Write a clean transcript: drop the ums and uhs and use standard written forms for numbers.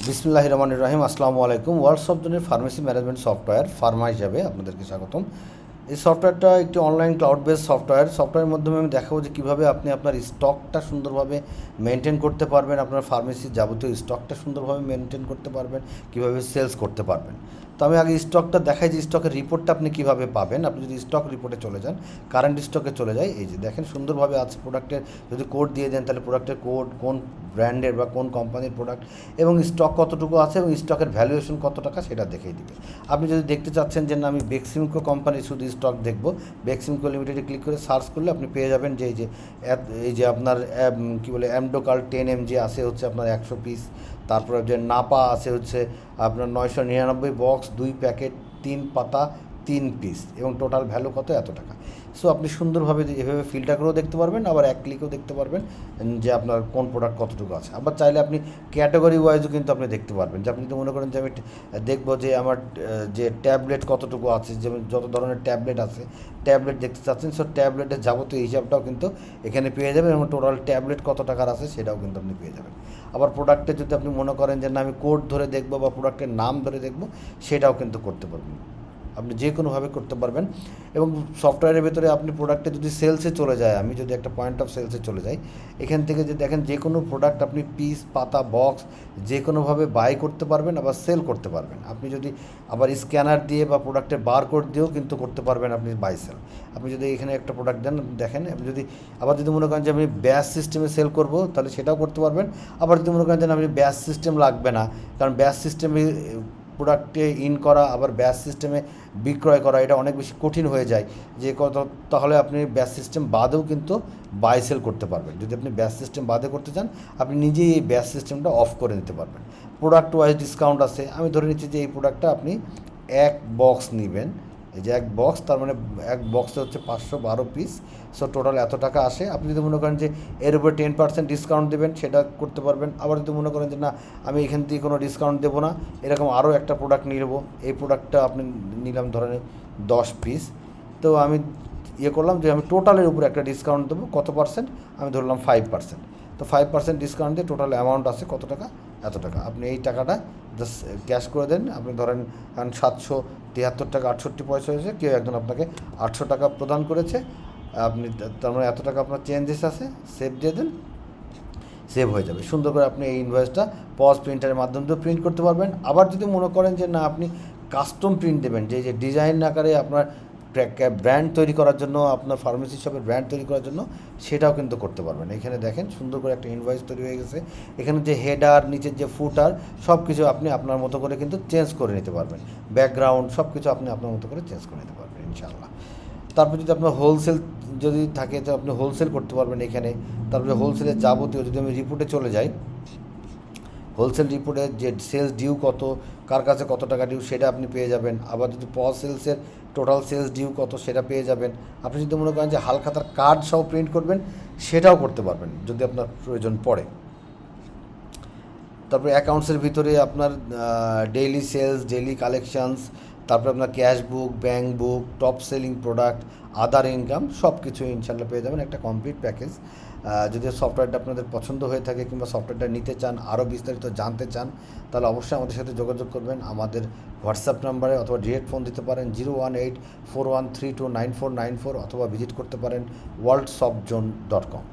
বিসমিল্লাহির রহমানির রহিম। আসসালামু আলাইকুম। ওয়ার্ল্ড সফটজনের ফার্মেসি ম্যানেজমেন্ট সফটওয়্যার ফার্মা হিসাবে আপনাদেরকে স্বাগতম। এই সফটওয়্যারটা একটি অনলাইন ক্লাউড বেস সফটওয়্যারের মাধ্যমে আমি দেখাবো যে কীভাবে আপনি আপনার স্টকটা সুন্দরভাবে মেনটেন করতে পারবেন, আপনার ফার্মেসির যাবতীয় স্টকটা সুন্দরভাবে মেনটেন করতে পারবেন, কীভাবে সেলস করতে পারবেন। তো আমি আগে স্টকটা দেখাই যে স্টকের রিপোর্টটা আপনি কীভাবে পাবেন। আপনি যদি স্টক রিপোর্টে চলে যান, কারেন্ট স্টকে চলে যায়, এই যে দেখেন সুন্দরভাবে আছে প্রোডাক্টের, যদি কোড দিয়ে দেন তাহলে প্রোডাক্টের কোড, কোন ব্র্যান্ডের বা কোন কোম্পানির প্রোডাক্ট এবং স্টক কতটুকু আছে এবং স্টকের ভ্যালুয়েশন কত টাকা সেটা দেখিয়ে দিবে। আপনি যদি দেখতে চাচ্ছেন যে না আমি বেক্সিমকো কোম্পানির শুধু স্টক দেখব, বেক্সিমকো লিমিটেডে ক্লিক করে সার্চ করলে আপনি পেয়ে যাবেন যে এই যে আপনার কী বলে অ্যামডোকাল 10 mg আছে হচ্ছে আপনার 100 পিস, তারপরে যে নাপা আছে হচ্ছে আপনার 999 বক্স, 2 প্যাকেট, 3 পাতা, 3 পিস এবং টোটাল ভ্যালু কত, এত টাকা। সো আপনি সুন্দরভাবে এভাবে ফিল্টার করেও দেখতে পারবেন, আবার এক ক্লিকেও দেখতে পারবেন যে আপনার কোন প্রোডাক্ট কতটুকু আছে। আবার চাইলে আপনি ক্যাটাগরি ওয়াইজও কিন্তু আপনি দেখতে পারবেন, যে আপনি যদি মনে করেন যে আমি দেখবো যে আমার যে ট্যাবলেট কতটুকু আছে, যেমন যত ধরনের ট্যাবলেট আছে, ট্যাবলেট দেখতে চাচ্ছেন, সো ট্যাবলেটের যাবতীয় হিসাবটাও কিন্তু এখানে পেয়ে যাবেন এবং টোটাল ট্যাবলেট কত টাকার আছে সেটাও কিন্তু আপনি পেয়ে যাবেন। আবার প্রোডাক্টে যদি আপনি মনে করেন যে না আমি কোড ধরে দেখবো বা প্রোডাক্টের নাম ধরে দেখবো, সেটাও কিন্তু করতে পারবেন, আপনি যে কোনোভাবে করতে পারবেন। এবং সফটওয়্যারের ভেতরে আপনি প্রোডাক্টে যদি সেলসে চলে যায়, আমি যদি একটা পয়েন্ট অফ সেলসে চলে যাই, এখান থেকে যে দেখেন যে কোনো প্রোডাক্ট আপনি পিস, পাতা, বক্স যে কোনোভাবে বাই করতে পারবেন, আবার সেল করতে পারবেন। আপনি যদি আবার স্ক্যানার দিয়ে বা প্রোডাক্টের বারকোড দিয়েও কিন্তু করতে পারবেন আপনি বাই সেল। আপনি যদি এখানে একটা প্রোডাক্ট দেন, দেখেন আপনি যদি মনে করেন যে আমি ব্যাচ সিস্টেমে সেল করব, তাহলে সেটাও করতে পারবেন। আবার যদি মনে করেন যে আপনি ব্যাচ সিস্টেম লাগবে না, কারণ ব্যাচ সিস্টেমে প্রোডাক্টে ইন করা আবার ব্যাচ সিস্টেমে বিক্রয় করা এটা অনেক বেশি কঠিন হয়ে যায়, যে কত তাহলে আপনি ব্যাচ সিস্টেম বাদেও কিন্তু বাই সেল করতে পারবেন। যদি আপনি ব্যাচ সিস্টেম বাদে করতে চান, আপনি নিজেই এই ব্যাচ সিস্টেমটা অফ করে নিতে পারবেন। প্রোডাক্ট ওয়াইজ ডিসকাউন্ট আছে, আমি ধরে নিচ্ছি যে এই প্রোডাক্টটা আপনি এক বক্স নেবেন, এই যে এক বক্স, তার মানে এক বক্সে হচ্ছে 512 পিস, সো টোটাল এত টাকা আসে। আপনি যদি মনে করেন যে এর উপরে 10% ডিসকাউন্ট দেবেন, সেটা করতে পারবেন। আবার যদি মনে করেন যে না আমি এখান থেকে কোনো ডিসকাউন্ট দেবো না, এরকম আরও একটা প্রোডাক্ট নিয়ে নেবো, এই প্রোডাক্টটা আপনি নিলাম ধরেন 10 পিস, তো আমি করলাম যে আমি টোটালের উপরে একটা ডিসকাউন্ট দেবো, কত পার্সেন্ট, আমি ধরলাম 5%। তো 5% ডিসকাউন্ট দিয়ে টোটাল অ্যামাউন্ট আছে কত টাকা, এত টাকা। আপনি এই টাকাটা জাস্ট ক্যাশ করে দেন। আপনি ধরেন কারণ 773 টাকা 68 পয়সা হয়েছে, কেউ একজন আপনাকে 800 টাকা প্রদান করেছে, আপনি তার মানে এত টাকা আপনার চেঞ্জেস আছে, সেভ দিয়ে দেন, সেভ হয়ে যাবে। সুন্দর করে আপনি এই ইনভয়েসটা পজ প্রিন্টারের মাধ্যমে দিয়ে প্রিন্ট করতে পারবেন। আবার যদি মনে করেন যে না আপনি কাস্টম প্রিন্ট দেবেন, যে ডিজাইন আকারে আপনার ব্র্যান্ড তৈরি করার জন্য, আপনার ফার্মেসি শপের ব্র্যান্ড তৈরি করার জন্য, সেটাও কিন্তু করতে পারবেন। এখানে দেখেন সুন্দর করে একটা ইনভয়েস তৈরি হয়ে গেছে। এখানে যে হেডার, নিচের যে ফুটার, সব কিছু আপনি আপনার মতো করে কিন্তু চেঞ্জ করে নিতে পারবেন। ব্যাকগ্রাউন্ড সব কিছু আপনি আপনার মতো করে চেঞ্জ করে নিতে পারবেন ইনশাআল্লাহ। তারপর যদি আপনার হোলসেল যদি থাকে, তো আপনি হোলসেল করতে পারবেন এখানে। তারপরে হোলসেলের যাবতীয়, যদি আমি রিপোর্টে চলে যাই, হোলসেল রিপোর্টে যে সেলস ডিউ কত, কার কাছে কত টাকা ডিউ, সেটা আপনি পেয়ে যাবেন। আবার যদি সেলসের টোটাল সেলস ডিউ কত, সেটা পেয়ে যাবেন। আপনি যদি মনে করেন যে হালখাতার কার্ড সহ প্রিন্ট করবেন, সেটাও করতে পারবেন যদি আপনার প্রয়োজন পড়ে। তারপরে অ্যাকাউন্টসের ভিতরে আপনার ডেইলি সেলস, ডেইলি কালেকশানস, তারপরে আপনার ক্যাশ বুক, ব্যাঙ্ক বুক, টপ সেলিং প্রোডাক্ট, আদার ইনকাম, সব কিছু ইনশাল্লাহ পেয়ে যাবেন একটা কমপ্লিট প্যাকেজ। যদি সফটওয়্যারটা আপনাদের পছন্দ হয়ে থাকে কিংবা সফটওয়্যারটা নিতে চান, আরও বিস্তারিত জানতে চান, তাহলে অবশ্যই আমাদের সাথে যোগাযোগ করবেন। আমাদের হোয়াটসঅ্যাপ নাম্বারে অথবা ডিরেক্ট ফোন দিতে পারেন 01841329494, অথবা ভিজিট করতে পারেন worldsoftzone.com।